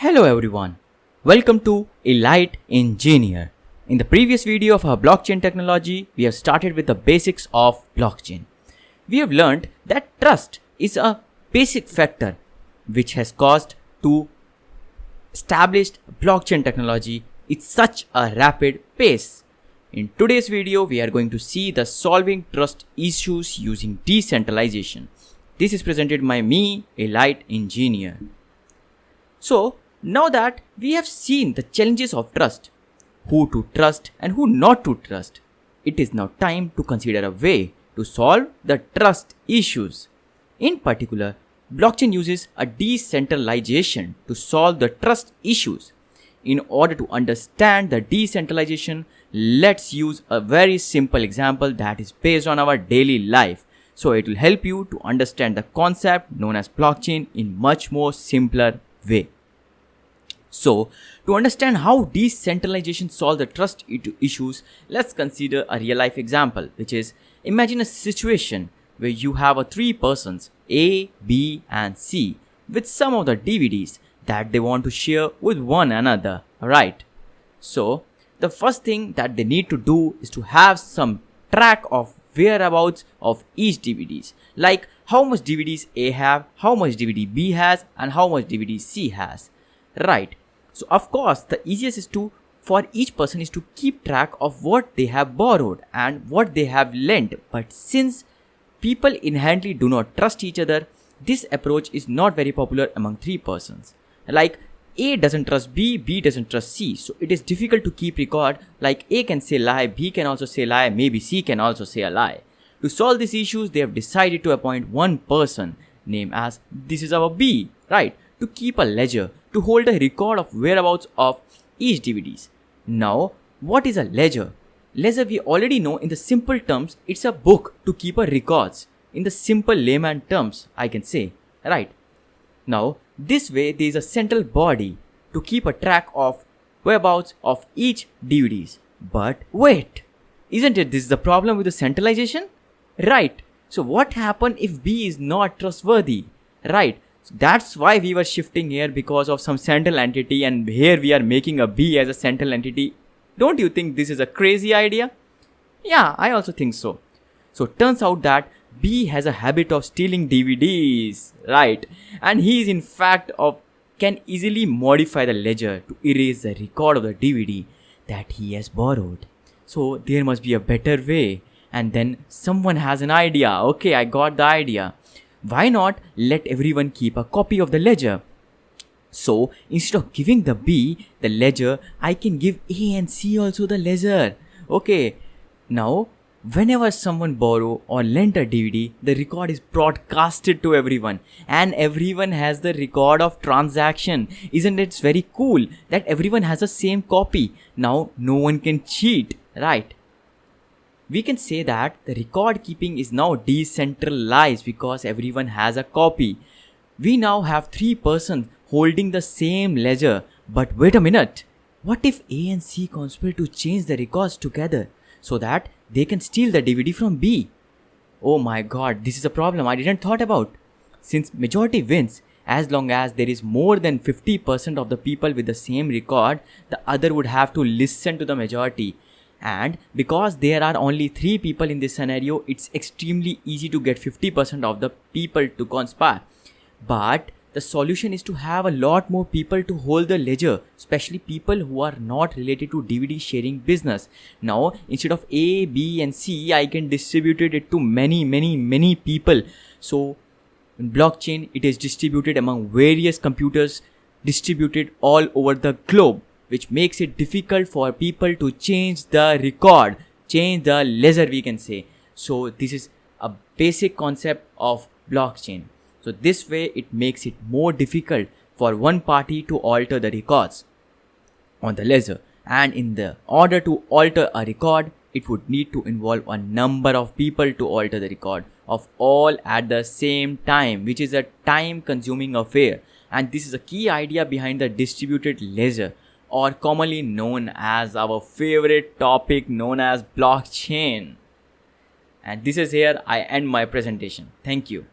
Hello everyone, welcome to Relied Engineer. In the previous video of our blockchain technology, we have started with the basics of blockchain. We have learned that trust is a basic factor which has caused to establish blockchain technology at such a rapid pace. In today's video, we are going to see the solving trust issues using decentralization. This is presented by me, Relied Engineer. So, now that we have seen the challenges of trust, who to trust and who not to trust, it is now time to consider a way to solve the trust issues. In particular, blockchain uses a decentralization to solve the trust issues. In order to understand the decentralization, let's use a very simple example that is based on our daily life. So it will help you to understand the concept known as blockchain in much more simpler way. So, to understand how decentralization solves the trust issues, let's consider a real life example, which is imagine a situation where you have three persons A, B and C with some of the DVDs that they want to share with one another, right? So, the first thing that they need to do is to have some track of whereabouts of each DVDs, like how much DVDs A have, how much DVD B has and how much DVD C has, right? So of course the easiest is for each person is to keep track of what they have borrowed and what they have lent, but since people inherently do not trust each other, this approach is not very popular among three persons. Like A doesn't trust B, B doesn't trust C, so it is difficult to keep record. Like A can say lie, B can also say lie, maybe C can also say a lie. To solve these issues, they have decided to appoint one person named as this is our B, right, to keep a ledger, to hold a record of whereabouts of each DVDs. Now, what is a ledger? Ledger we already know in the simple terms, it's a book to keep a records. In the simple layman terms, I can say, right? Now, this way there is a central body to keep a track of whereabouts of each DVDs. But wait, isn't it this is the problem with the centralization? Right. So what happens if B is not trustworthy? Right. That's why we were shifting here because of some central entity, and here we are making a B as a central entity. Don't you think this is a crazy idea? Yeah, I also think so. So turns out that B has a habit of stealing DVDs, right? And he is in fact can easily modify the ledger to erase the record of the DVD that he has borrowed. So there must be a better way. And then someone has an idea. Okay, I got the idea. Why not let everyone keep a copy of the ledger? So instead of giving the B the ledger, I can give A and C also the ledger. Okay, now whenever someone borrow or lent a DVD, the record is broadcasted to everyone and everyone has the record of transaction. Isn't it very cool that everyone has the same copy? Now no one can cheat, right? We can say that the record keeping is now decentralized because everyone has a copy. We now have three persons holding the same ledger. But wait a minute. What if A and C conspire to change the records together so that they can steal the DVD from B? Oh my god, this is a problem I didn't thought about. Since majority wins, as long as there is more than 50% of the people with the same record, the other would have to listen to the majority. And because there are only three people in this scenario, it's extremely easy to get 50% of the people to conspire. But the solution is to have a lot more people to hold the ledger, especially people who are not related to DVD sharing business. Now, instead of A, B and C, I can distribute it to many people. So, in blockchain, it is distributed among various computers distributed all over the globe, which makes it difficult for people to change the record, change the ledger we can say. So this is a basic concept of blockchain. So this way it makes it more difficult for one party to alter the records on the ledger. And in the order to alter a record, it would need to involve a number of people to alter the record of all at the same time, which is a time consuming affair. And this is a key idea behind the distributed ledger, or commonly known as our favorite topic known as blockchain. And this is here I end my presentation. Thank you.